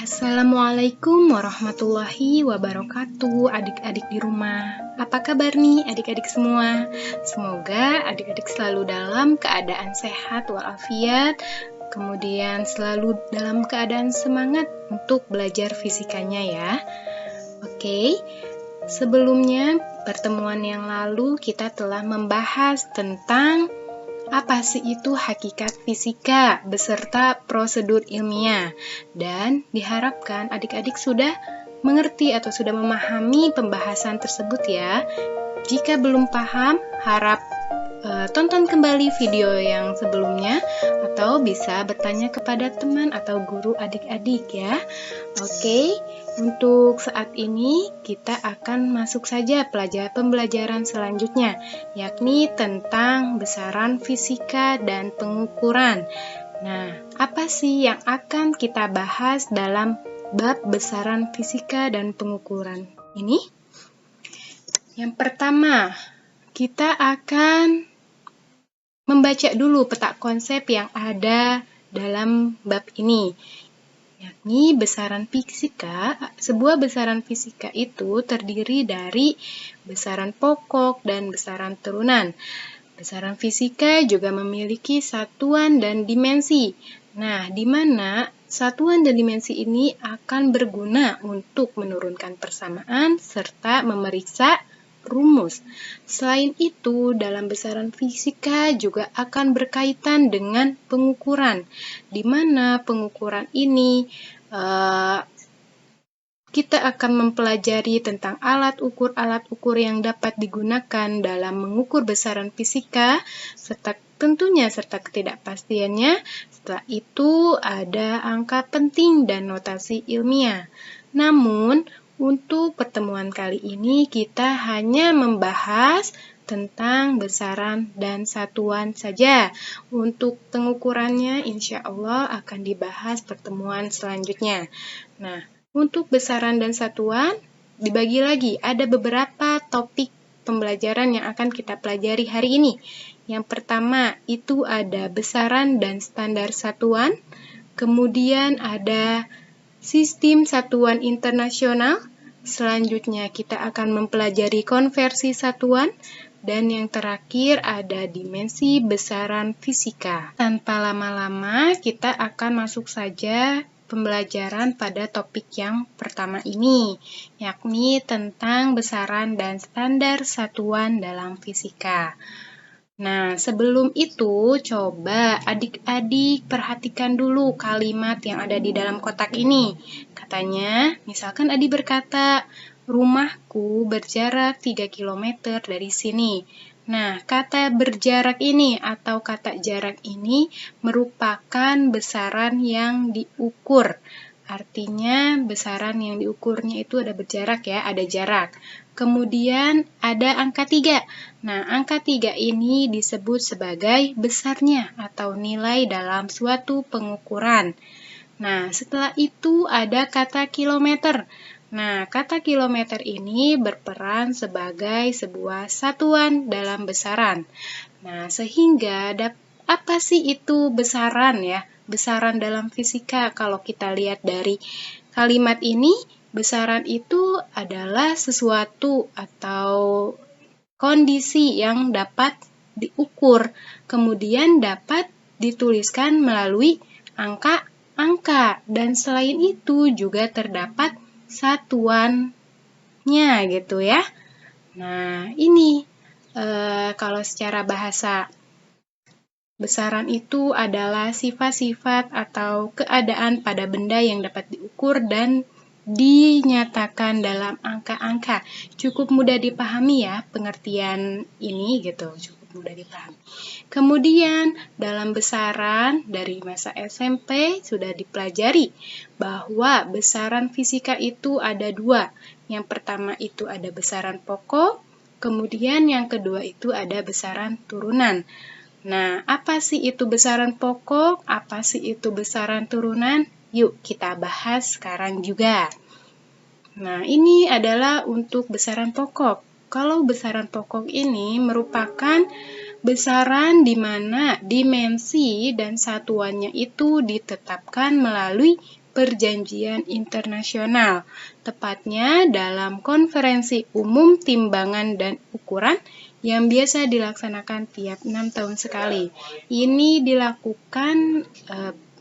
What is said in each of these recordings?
Assalamualaikum warahmatullahi wabarakatuh, adik-adik di rumah. Apa kabar nih adik-adik semua? Semoga adik-adik selalu dalam keadaan sehat walafiat, kemudian selalu dalam keadaan semangat untuk belajar fisikanya ya. Oke, sebelumnya pertemuan yang lalu kita telah membahas tentang apa sih itu hakikat fisika beserta prosedur ilmiah, dan diharapkan adik-adik sudah mengerti atau sudah memahami pembahasan tersebut ya. Jika belum paham, harap tonton kembali video yang sebelumnya atau bisa bertanya kepada teman atau guru adik-adik ya. Oke, untuk saat ini kita akan masuk saja pembelajaran selanjutnya, yakni tentang besaran fisika dan pengukuran. Nah, apa sih yang akan kita bahas dalam bab besaran fisika dan pengukuran ini? Yang pertama, kita akan membaca dulu peta konsep yang ada dalam bab ini, yakni besaran fisika. Sebuah besaran fisika itu terdiri dari besaran pokok dan besaran turunan. Besaran fisika juga memiliki satuan dan dimensi. Nah, di mana satuan dan dimensi ini akan berguna untuk menurunkan persamaan serta memeriksa rumus. Selain itu, dalam besaran fisika juga akan berkaitan dengan pengukuran, di mana pengukuran ini kita akan mempelajari tentang alat ukur yang dapat digunakan dalam mengukur besaran fisika, serta ketidakpastiannya. Setelah itu ada angka penting dan notasi ilmiah. Namun, untuk pertemuan kali ini kita hanya membahas tentang besaran dan satuan saja. Untuk pengukurannya insya Allah akan dibahas pertemuan selanjutnya. Nah, untuk besaran dan satuan dibagi lagi, ada beberapa topik pembelajaran yang akan kita pelajari hari ini. Yang pertama itu ada besaran dan standar satuan, kemudian ada sistem satuan internasional, selanjutnya kita akan mempelajari konversi satuan, dan yang terakhir ada dimensi besaran fisika. Tanpa lama-lama, kita akan masuk saja pembelajaran pada topik yang pertama ini, yakni tentang besaran dan standar satuan dalam fisika. Nah, sebelum itu, coba adik-adik perhatikan dulu kalimat yang ada di dalam kotak ini. Katanya, misalkan adik berkata, rumahku berjarak 3 km dari sini. Nah, kata berjarak ini atau kata jarak ini merupakan besaran yang diukur. Artinya, besaran yang diukurnya itu ada berjarak ya, ada jarak. Kemudian ada angka 3. Nah, angka 3 ini disebut sebagai besarnya atau nilai dalam suatu pengukuran. Nah, setelah itu ada kata kilometer. Nah, kata kilometer ini berperan sebagai sebuah satuan dalam besaran. Nah, sehingga apa sih itu besaran ya? Besaran dalam fisika, kalau kita lihat dari kalimat ini, besaran itu adalah sesuatu atau kondisi yang dapat diukur, kemudian dapat dituliskan melalui angka-angka, dan selain itu juga terdapat satuannya gitu ya. Nah, ini kalau secara bahasa, besaran itu adalah sifat-sifat atau keadaan pada benda yang dapat diukur dan dinyatakan dalam angka-angka. Cukup mudah dipahami ya pengertian ini gitu, cukup mudah dipahami. Kemudian dalam besaran dari masa SMP sudah dipelajari bahwa besaran fisika itu ada 2. Yang pertama itu ada besaran pokok, kemudian yang kedua itu ada besaran turunan. Nah, apa sih itu besaran pokok? Apa sih itu besaran turunan? Yuk kita bahas sekarang juga. Nah, ini adalah untuk besaran pokok. Kalau besaran pokok ini merupakan besaran di mana dimensi dan satuannya itu ditetapkan melalui perjanjian internasional, tepatnya dalam Konferensi Umum Timbangan dan Ukuran yang biasa dilaksanakan tiap 6 tahun sekali. Ini dilakukan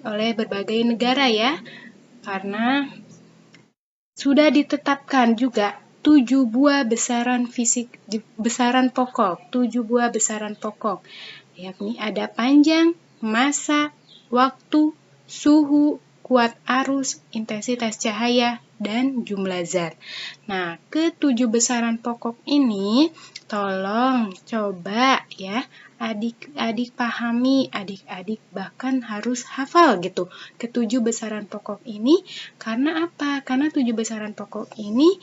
oleh berbagai negara ya, karena sudah ditetapkan juga 7 buah besaran pokok, yakni ada panjang, massa, waktu, suhu, kuat arus, intensitas cahaya, dan jumlah zat. Nah, ke-7 besaran pokok ini tolong coba ya adik-adik pahami, adik-adik bahkan harus hafal gitu ke-7 besaran pokok ini. Karena apa? Karena 7 besaran pokok ini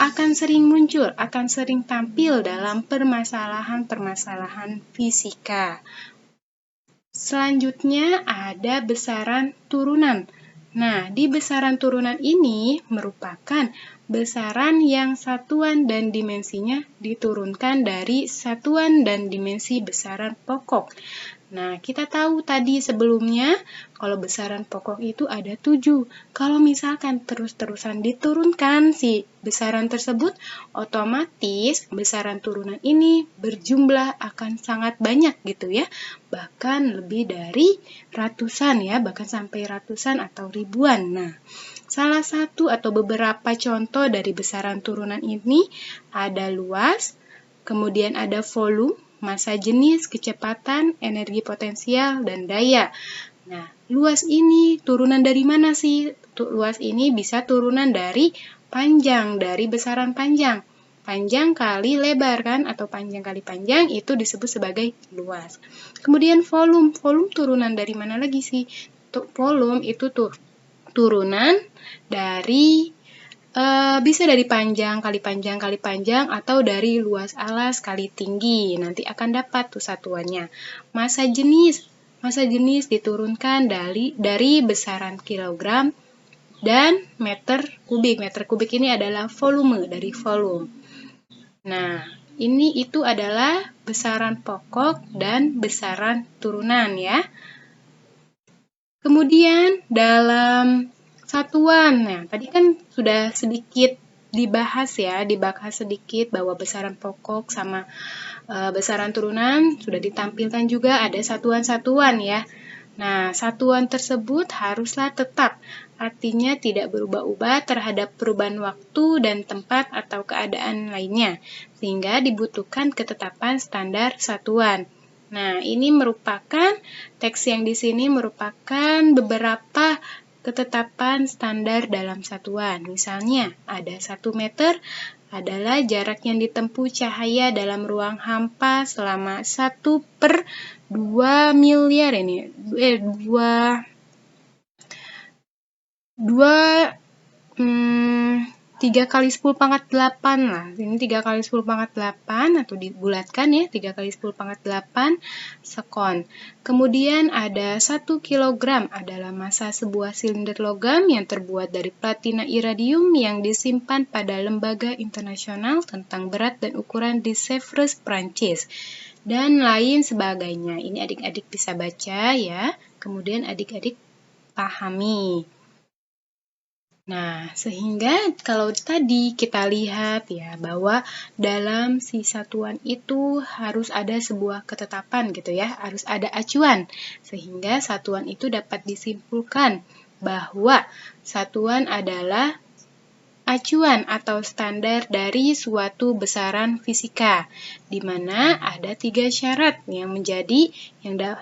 akan sering muncul, akan sering tampil dalam permasalahan-permasalahan fisika. Selanjutnya ada besaran turunan. Nah, di besaran turunan ini merupakan besaran yang satuan dan dimensinya diturunkan dari satuan dan dimensi besaran pokok. Nah, kita tahu tadi sebelumnya kalau besaran pokok itu ada 7. Kalau misalkan terus-terusan diturunkan si besaran tersebut, otomatis besaran turunan ini berjumlah akan sangat banyak gitu ya. Bahkan lebih dari ratusan ya, bahkan sampai ratusan atau ribuan. Nah, salah satu atau beberapa contoh dari besaran turunan ini ada luas, kemudian ada volume, massa jenis, kecepatan, energi potensial, dan daya. Nah, luas ini turunan dari mana sih? Luas ini bisa turunan dari panjang, dari besaran panjang. Panjang kali lebar kan, atau panjang kali panjang itu disebut sebagai luas. Kemudian volume. Volume turunan dari mana lagi sih? Volume itu turunan dari bisa dari panjang kali panjang kali panjang atau dari luas alas kali tinggi. Nanti akan dapat tuh satuannya. Massa jenis diturunkan dari besaran kilogram dan meter kubik. Meter kubik ini adalah volume dari volume. Nah, itu adalah besaran pokok dan besaran turunan ya. Kemudian dalam satuan, nah tadi kan sudah sedikit dibahas sedikit bahwa besaran pokok sama besaran turunan sudah ditampilkan juga ada satuan-satuan ya. Nah, satuan tersebut haruslah tetap, artinya tidak berubah-ubah terhadap perubahan waktu dan tempat atau keadaan lainnya, sehingga dibutuhkan ketetapan standar satuan. Nah, ini merupakan teks yang di sini merupakan beberapa ketetapan standar dalam satuan. Misalnya, ada 1 meter adalah jarak yang ditempuh cahaya dalam ruang hampa selama 1/2 miliar ini. 3 kali 10 pangkat 8 lah. Ini 3 kali 10 pangkat 8 atau dibulatkan ya, 3 kali 10 pangkat 8 sekon. Kemudian ada 1 kilogram adalah massa sebuah silinder logam yang terbuat dari platina iridium yang disimpan pada lembaga internasional tentang berat dan ukuran di Sèvres, Prancis. Dan lain sebagainya. Ini adik-adik bisa baca ya. Kemudian adik-adik pahami. Nah, sehingga kalau tadi kita lihat ya bahwa dalam si satuan itu harus ada sebuah ketetapan gitu ya, harus ada acuan. Sehingga satuan itu dapat disimpulkan bahwa satuan adalah acuan atau standar dari suatu besaran fisika, di mana ada 3 syarat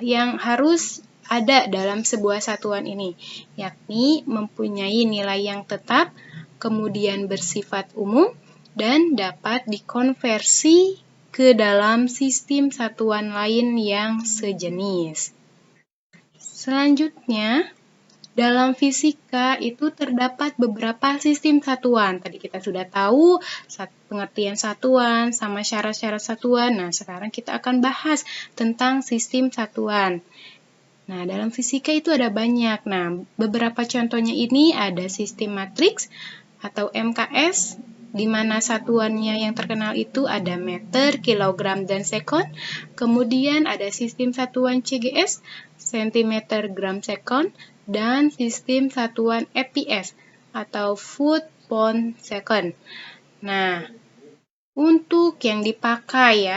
yang harus ada dalam sebuah satuan ini, yakni mempunyai nilai yang tetap, kemudian bersifat umum, dan dapat dikonversi ke dalam sistem satuan lain yang sejenis. Selanjutnya, dalam fisika itu terdapat beberapa sistem satuan. Tadi kita sudah tahu pengertian satuan sama syarat-syarat satuan. Nah, sekarang kita akan bahas tentang sistem satuan. Nah, dalam fisika itu ada banyak. Nah, beberapa contohnya ini ada sistem matriks atau MKS, di mana satuannya yang terkenal itu ada meter, kilogram, dan sekon. Kemudian ada sistem satuan CGS, cm, gram, sekon. dan sistem satuan fps atau foot pound second. Nah, untuk yang dipakai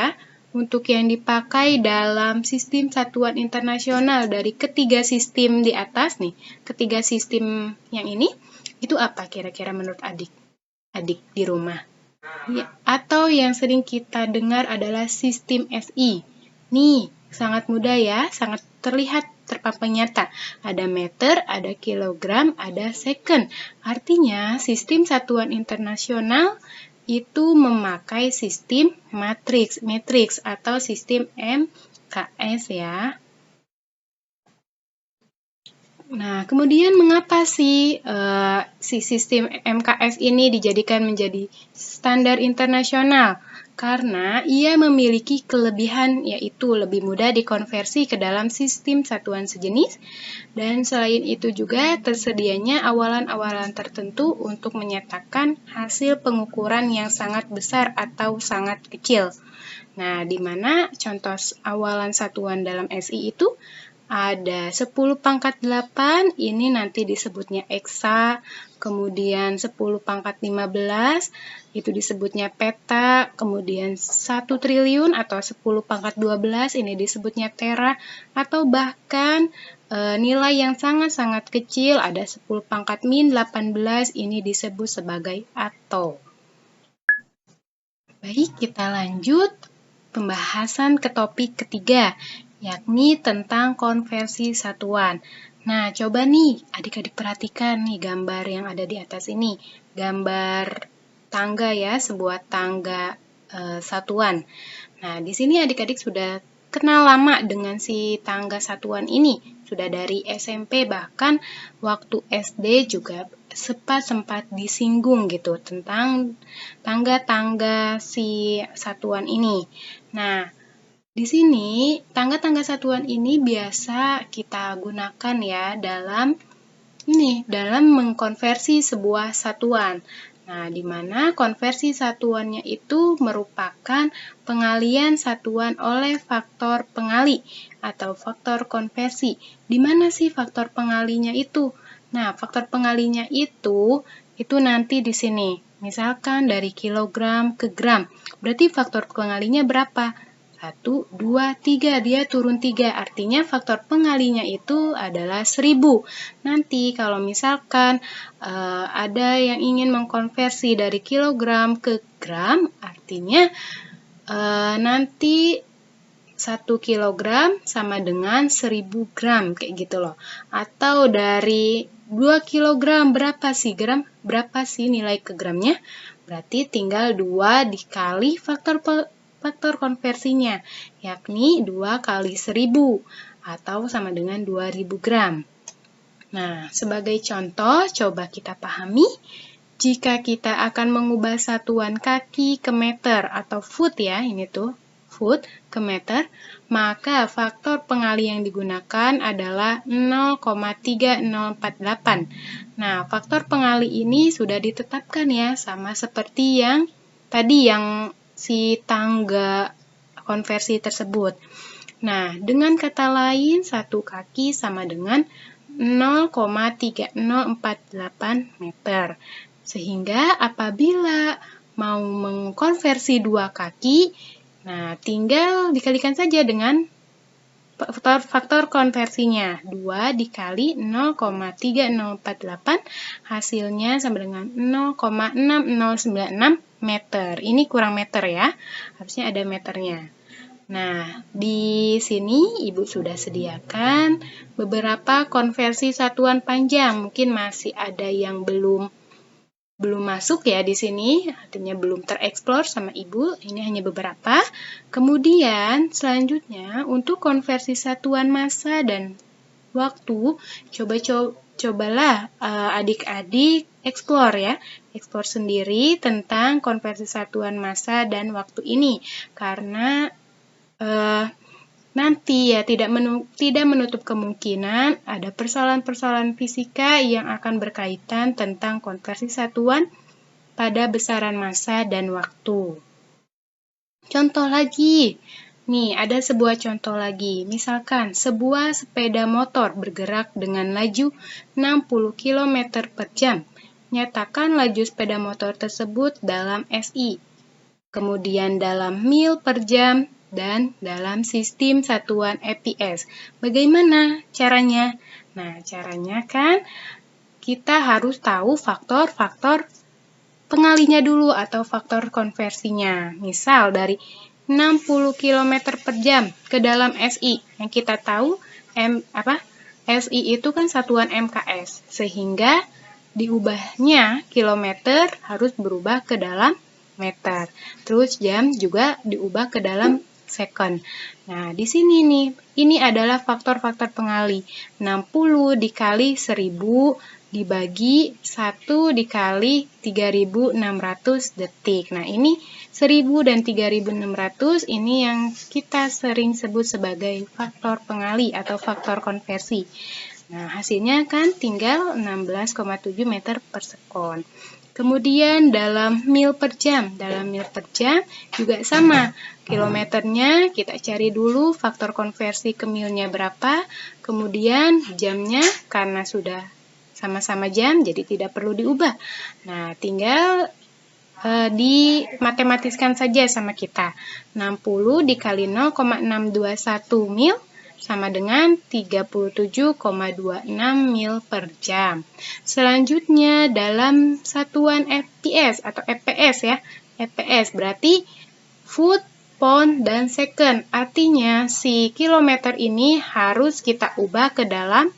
dalam sistem satuan internasional dari ketiga sistem di atas nih, ketiga sistem yang ini, itu apa kira-kira menurut adik di rumah? Ya, atau yang sering kita dengar adalah sistem SI. Nih, sangat mudah ya, sangat terlihat terpampang nyata. Ada meter, ada kilogram, ada second. Artinya, sistem satuan internasional itu memakai sistem matriks atau sistem MKS ya. Nah, kemudian mengapa sih si sistem MKS ini dijadikan menjadi standar internasional? Karena ia memiliki kelebihan yaitu lebih mudah dikonversi ke dalam sistem satuan sejenis, dan selain itu juga tersedianya awalan-awalan tertentu untuk menyatakan hasil pengukuran yang sangat besar atau sangat kecil. Nah, di mana contoh awalan satuan dalam SI itu ada 10 pangkat 8, ini nanti disebutnya eksa, kemudian 10 pangkat 15, itu disebutnya peta, kemudian 1 triliun atau 10 pangkat 12, ini disebutnya tera, atau bahkan nilai yang sangat-sangat kecil, ada 10 pangkat min 18, ini disebut sebagai atom. Baik, kita lanjut pembahasan ke topik ketiga, yakni tentang konversi satuan. Nah, coba nih adik-adik perhatikan nih gambar yang ada di atas ini. Gambar tangga ya, sebuah tangga satuan. Nah, di sini adik-adik sudah kenal lama dengan si tangga satuan ini. Sudah dari SMP, bahkan waktu SD juga sempat disinggung gitu tentang tangga-tangga si satuan ini. Nah, di sini, tangga-tangga satuan ini biasa kita gunakan ya dalam mengkonversi sebuah satuan. Nah, di mana konversi satuannya itu merupakan pengalian satuan oleh faktor pengali atau faktor konversi. Di mana sih faktor pengalinya itu? Nah, faktor pengalinya itu nanti di sini. Misalkan dari kilogram ke gram. Berarti faktor pengalinya berapa? 1, 2, 3, dia turun 3, artinya faktor pengalinya itu adalah 1000. Nanti kalau misalkan ada yang ingin mengkonversi dari kilogram ke gram, artinya nanti 1 kilogram sama dengan 1000 gram, kayak gitu loh. Atau dari 2 kilogram, berapa sih nilai ke gramnya? Berarti tinggal 2 dikali faktor konversinya, yakni 2 kali 1000 atau sama dengan 2000 gram. Nah, sebagai contoh, coba kita pahami, jika kita akan mengubah satuan kaki ke meter atau foot ya, ini tuh, foot ke meter, maka faktor pengali yang digunakan adalah 0,3048. Nah, faktor pengali ini sudah ditetapkan ya, sama seperti yang tadi yang si tangga konversi tersebut. Nah, dengan kata lain, satu kaki sama dengan 0,3048 meter. Sehingga apabila mau mengkonversi dua kaki, nah tinggal dikalikan saja dengan faktor konversinya. 2 dikali 0,3048, hasilnya sama dengan 0,6096 meter. Ini kurang meter ya, harusnya ada meternya. Nah, di sini Ibu sudah sediakan beberapa konversi satuan panjang. Mungkin masih ada yang belum masuk ya di sini, artinya belum tereksplor sama Ibu. Ini hanya beberapa. Kemudian selanjutnya untuk konversi satuan massa dan waktu, cobalah adik-adik eksplor ya, eksplor sendiri tentang konversi satuan massa dan waktu ini, karena nanti ya tidak menutup kemungkinan ada persoalan-persoalan fisika yang akan berkaitan tentang konversi satuan pada besaran massa dan waktu. Contoh lagi, Nih, ada sebuah contoh lagi. Misalkan, sebuah sepeda motor bergerak dengan laju 60 km per jam. Nyatakan laju sepeda motor tersebut dalam SI, kemudian dalam mil per jam, dan dalam sistem satuan fps. Bagaimana caranya? Nah, caranya kan kita harus tahu faktor-faktor pengalinya dulu atau faktor konversinya. Misal dari 60 km per jam ke dalam SI. Yang kita tahu SI itu kan satuan MKS, sehingga diubahnya kilometer harus berubah ke dalam meter. Terus jam juga diubah ke dalam second. Nah, di sini nih, ini adalah faktor-faktor pengali. 60 dikali 1000 dibagi 1 dikali 3600 detik. Nah, ini 1000 dan 3600 ini yang kita sering sebut sebagai faktor pengali atau faktor konversi. Nah, hasilnya kan tinggal 16,7 meter per sekon. Kemudian dalam mil per jam juga sama. Kilometernya kita cari dulu faktor konversi ke milnya berapa, kemudian jamnya karena sudah sama-sama jam, jadi tidak perlu diubah. Nah, tinggal dimatematiskan saja sama kita. 60 dikali 0,621 mil sama dengan 37,26 mil per jam. Selanjutnya dalam satuan fps atau fps ya. fps berarti foot, pound, dan second. Artinya si kilometer ini harus kita ubah ke dalam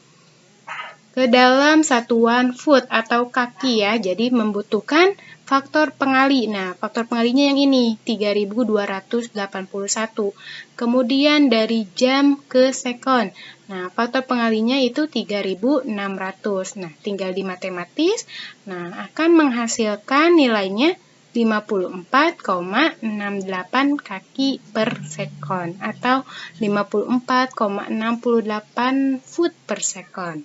satuan foot atau kaki ya. Jadi membutuhkan faktor pengali. Nah, faktor pengalinya yang ini 3281. Kemudian dari jam ke second. Nah, faktor pengalinya itu 3600. Nah, tinggal dimatematis. Nah, akan menghasilkan nilainya 54,68 kaki per sekon atau 54,68 foot per sekon.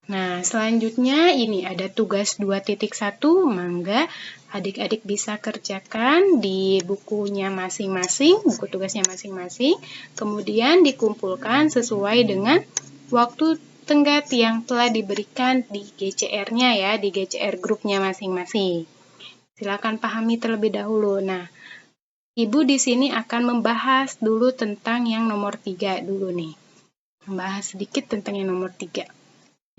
Nah, selanjutnya ini ada tugas 2.1, mangga adik-adik bisa kerjakan di bukunya masing-masing, buku tugasnya masing-masing, kemudian dikumpulkan sesuai dengan waktu tenggat yang telah diberikan di GCR-nya ya, di GCR grupnya masing-masing. Silakan pahami terlebih dahulu. Nah, Ibu di sini akan membahas dulu tentang yang nomor 3 dulu nih. Membahas sedikit tentang yang nomor 3.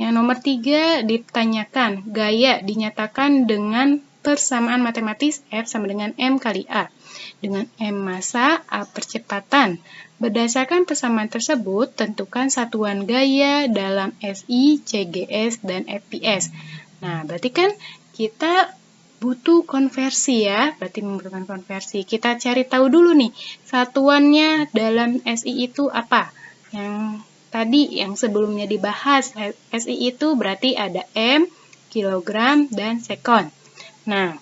Yang nomor 3 ditanyakan, gaya dinyatakan dengan persamaan matematis F sama dengan M kali A. Dengan M massa, A percepatan. Berdasarkan persamaan tersebut, tentukan satuan gaya dalam SI, CGS, dan FPS. Nah, berarti kan kita butuh konversi ya, berarti membutuhkan konversi. Kita cari tahu dulu nih, satuannya dalam SI itu apa? Yang tadi yang sebelumnya dibahas, SI itu berarti ada M, kilogram, dan sekon. Nah,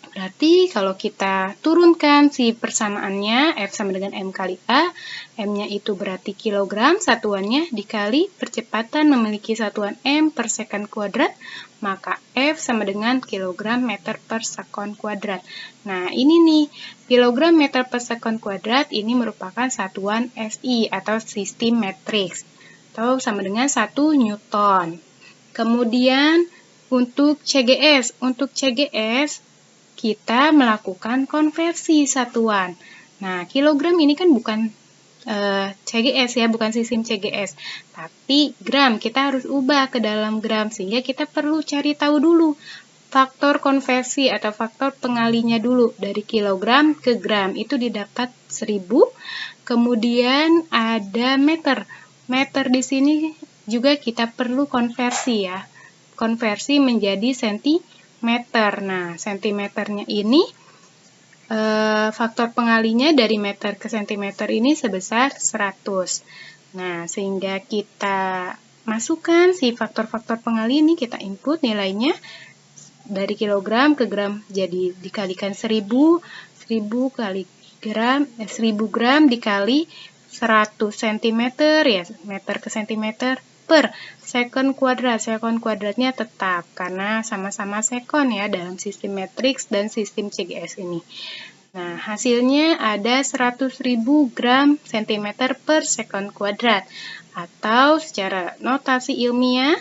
berarti kalau kita turunkan si persamaannya, F sama dengan M kali A, M-nya itu berarti kilogram, satuannya dikali percepatan memiliki satuan M per second kuadrat, maka F sama dengan kilogram meter per sekon kuadrat. Nah, ini nih, kilogram meter per sekon kuadrat ini merupakan satuan SI atau sistem matriks, atau sama dengan 1 Newton. Kemudian, untuk CGS, kita melakukan konversi satuan. Nah, kilogram ini kan bukan CGS ya, bukan sistem CGS, tapi gram. Kita harus ubah ke dalam gram, sehingga kita perlu cari tahu dulu faktor konversi atau faktor pengalinya dulu. Dari kilogram ke gram, itu didapat 1000. Kemudian ada meter. Meter di sini juga kita perlu konversi ya. Konversi menjadi sentimeter. Nah, sentimeternya ini faktor pengalinya dari meter ke sentimeter ini sebesar 100. Nah, sehingga kita masukkan si faktor-faktor pengali ini, kita input nilainya dari kilogram ke gram, jadi dikalikan 1000 kali gram, 1000 gram dikali 100 cm ya, meter ke sentimeter per sekon kuadrat. Sekon kuadratnya tetap karena sama-sama sekon ya dalam sistem matriks dan sistem CGS ini. Nah, hasilnya ada 100.000 gram cm per sekon kuadrat. Atau secara notasi ilmiah,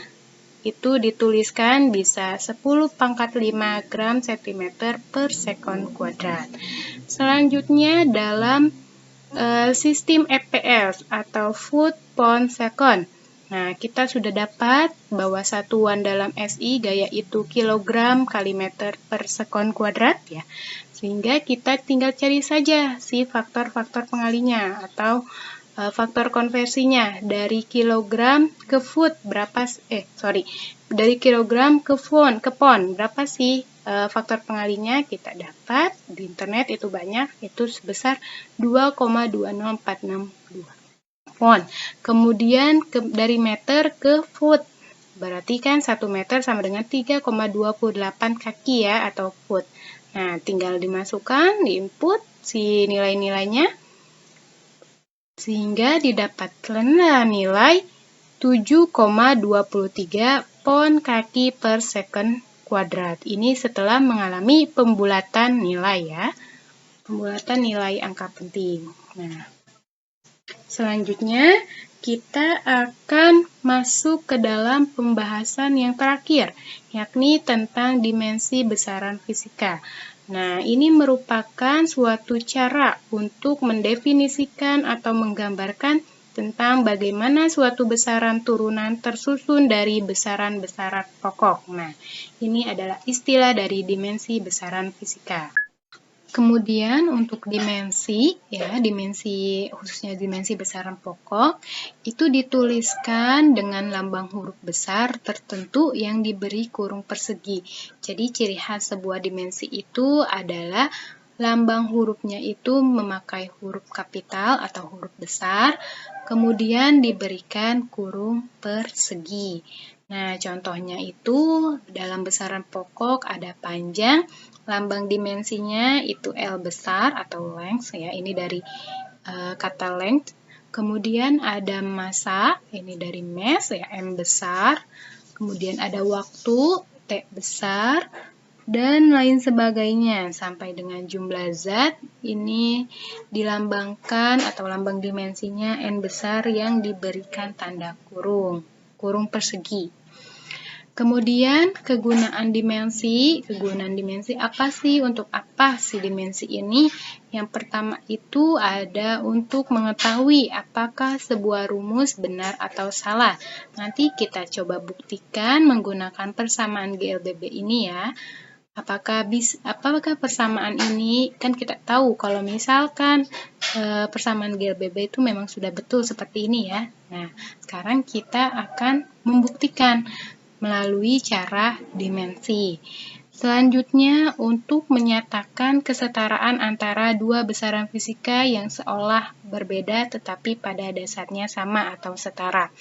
itu dituliskan bisa 10 pangkat 5 gram cm per sekon kuadrat. Selanjutnya dalam sistem fps atau foot pound second. Nah, kita sudah dapat bahwa satuan dalam SI gaya itu kilogram kali meter per sekon kuadrat ya. Sehingga kita tinggal cari saja si faktor-faktor pengalinya atau faktor konversinya dari kilogram ke foot dari kilogram ke pound berapa sih faktor pengalinya? Kita dapat di internet itu banyak, itu sebesar 2,20462 pound. Kemudian dari meter ke foot, berarti kan 1 meter sama dengan 3,28 kaki ya atau foot. Nah, tinggal dimasukkan, diinput si nilai-nilainya, sehingga didapatkanlah nilai 7,23 pound kaki per second kuadrat. Ini setelah mengalami pembulatan nilai ya. Pembulatan nilai angka penting. Nah, selanjutnya kita akan masuk ke dalam pembahasan yang terakhir, yakni tentang dimensi besaran fisika. Nah, ini merupakan suatu cara untuk mendefinisikan atau menggambarkan tentang bagaimana suatu besaran turunan tersusun dari besaran-besaran pokok. Nah, ini adalah istilah dari dimensi besaran fisika. Kemudian untuk dimensi, khususnya dimensi besaran pokok, itu dituliskan dengan lambang huruf besar tertentu yang diberi kurung persegi. Jadi ciri khas sebuah dimensi itu adalah lambang hurufnya itu memakai huruf kapital atau huruf besar, kemudian diberikan kurung persegi. Nah, contohnya itu dalam besaran pokok ada panjang, lambang dimensinya itu L besar atau length ya, ini dari kata length. Kemudian ada massa, ini dari mass ya, M besar. Kemudian ada waktu, T besar, dan lain sebagainya sampai dengan jumlah zat, ini dilambangkan atau lambang dimensinya N besar yang diberikan tanda kurung persegi. Kemudian kegunaan dimensi apa sih, untuk apa sih dimensi ini? Yang pertama itu ada untuk mengetahui apakah sebuah rumus benar atau salah. Nanti kita coba buktikan menggunakan persamaan GLBB ini ya. Apakah persamaan ini, kan kita tahu kalau misalkan persamaan GLBB itu memang sudah betul seperti ini ya. Nah, sekarang kita akan membuktikan melalui cara dimensi. Selanjutnya, untuk menyatakan kesetaraan antara dua besaran fisika yang seolah berbeda tetapi pada dasarnya sama atau setara.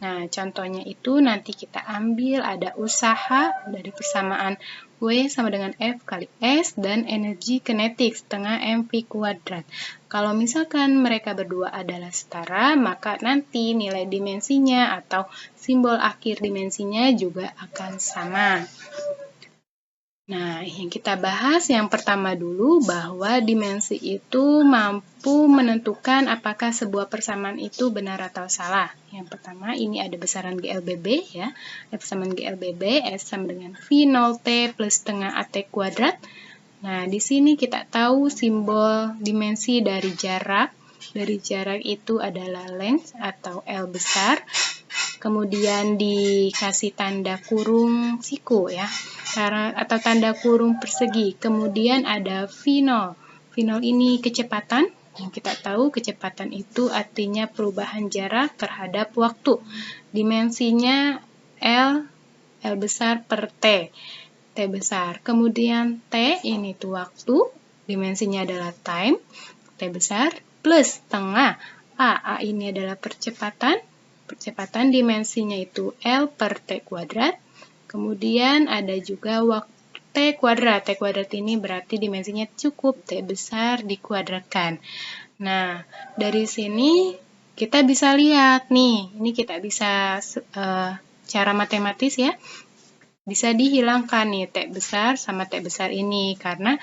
Nah, contohnya itu nanti kita ambil ada usaha dari persamaan W sama dengan F kali S dan energi kinetik setengah mv kuadrat. Kalau misalkan mereka berdua adalah setara, maka nanti nilai dimensinya atau simbol akhir dimensinya juga akan sama. Nah, yang kita bahas yang pertama dulu bahwa dimensi itu mampu menentukan apakah sebuah persamaan itu benar atau salah. Yang pertama, ini ada besaran GLBB ya. Persamaan GLBB S sama dengan V0T plus setengah AT kuadrat. Nah, di sini kita tahu simbol dimensi dari jarak. Dari jarak itu adalah length atau L besar. Kemudian dikasih tanda kurung siku ya, atau tanda kurung persegi. Kemudian ada V0. V0 ini kecepatan. Yang kita tahu kecepatan itu artinya perubahan jarak terhadap waktu. Dimensinya L besar per T. T besar. Kemudian T ini tuh waktu. Dimensinya adalah time. T besar plus setengah. A ini adalah percepatan. Percepatan dimensinya itu L per T kuadrat. Kemudian ada juga waktu T kuadrat. T kuadrat ini berarti dimensinya cukup T besar dikuadratkan. Nah, dari sini kita bisa lihat nih. Ini kita bisa cara matematis ya. Bisa dihilangkan nih T besar sama T besar ini. Karena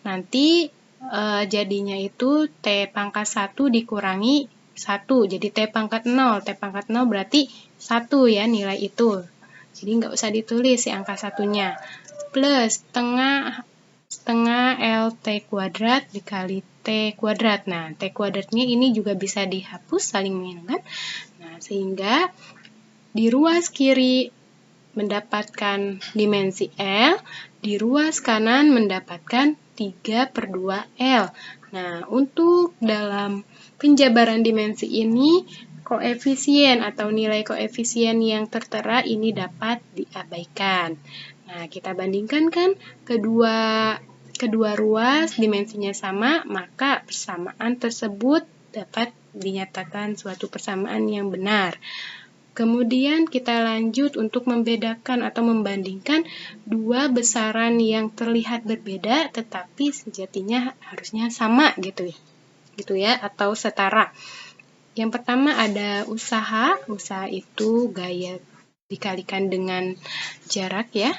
nanti jadinya itu T pangkat 1 dikurangi 1. Jadi T pangkat 0. T pangkat 0 berarti 1 ya nilai itu. Jadi nggak usah ditulis si angka satunya. Plus setengah LT kuadrat dikali T kuadrat. Nah, T kuadratnya ini juga bisa dihapus saling menghilangkan. Nah, sehingga di ruas kiri mendapatkan dimensi L, di ruas kanan mendapatkan 3/2L. Nah, untuk dalam penjabaran dimensi ini, koefisien atau nilai koefisien yang tertera ini dapat diabaikan. Nah, kita bandingkan kan kedua ruas dimensinya sama, maka persamaan tersebut dapat dinyatakan suatu persamaan yang benar. Kemudian kita lanjut untuk membedakan atau membandingkan dua besaran yang terlihat berbeda tetapi sejatinya harusnya sama gitu ya atau setara. Yang pertama ada usaha itu gaya dikalikan dengan jarak ya.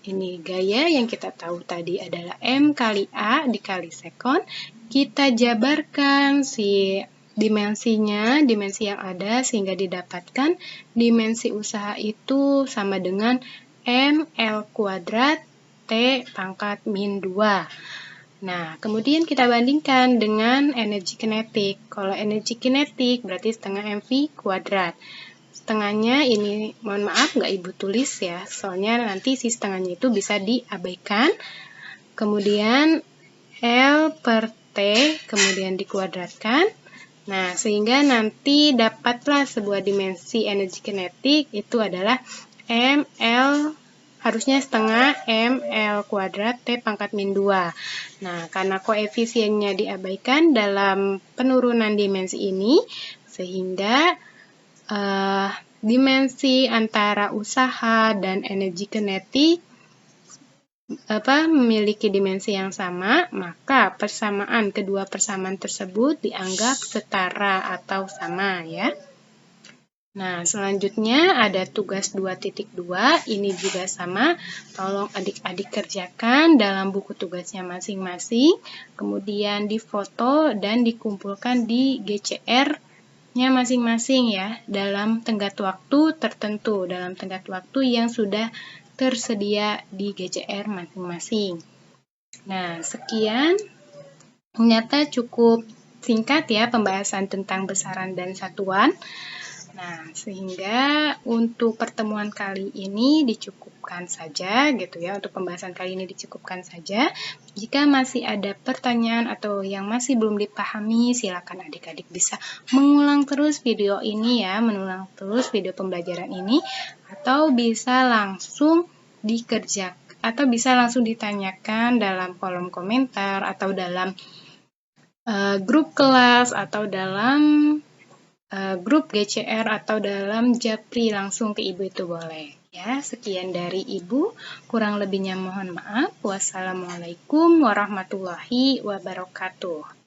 Ini gaya yang kita tahu tadi adalah M kali A dikali sekon. Kita jabarkan si dimensi yang ada sehingga didapatkan dimensi usaha itu sama dengan ML kuadrat T pangkat min 2. Nah, kemudian kita bandingkan dengan energi kinetik. Kalau energi kinetik berarti setengah MV kuadrat. Setengahnya ini, mohon maaf nggak Ibu tulis ya, soalnya nanti si setengahnya itu bisa diabaikan. Kemudian L per T, kemudian dikuadratkan. Nah, sehingga nanti dapatlah sebuah dimensi energi kinetik, itu adalah ML, harusnya setengah ML kuadrat T pangkat min 2. Nah, karena koefisiennya diabaikan dalam penurunan dimensi ini, sehingga dimensi antara usaha dan energi kinetik memiliki dimensi yang sama, maka kedua persamaan tersebut dianggap setara atau sama ya. Nah, selanjutnya ada tugas 2.2, ini juga sama, tolong adik-adik kerjakan dalam buku tugasnya masing-masing, kemudian difoto dan dikumpulkan di GCR-nya masing-masing ya, dalam tenggat waktu tertentu, dalam tenggat waktu yang sudah tersedia di GCR masing-masing. Nah, sekian, ternyata cukup singkat ya pembahasan tentang besaran dan satuan. Nah, sehingga untuk pertemuan kali ini dicukupkan saja gitu ya, untuk pembahasan kali ini dicukupkan saja. Jika masih ada pertanyaan atau yang masih belum dipahami, silakan adik-adik bisa mengulang terus video ini ya, mengulang terus video pembelajaran ini, atau bisa langsung dikerjakan, atau bisa langsung ditanyakan dalam kolom komentar, atau dalam grup kelas, atau dalam grup GCR atau dalam Japri langsung ke Ibu itu boleh. Ya, sekian dari Ibu. Kurang lebihnya mohon maaf. Wassalamualaikum warahmatullahi wabarakatuh.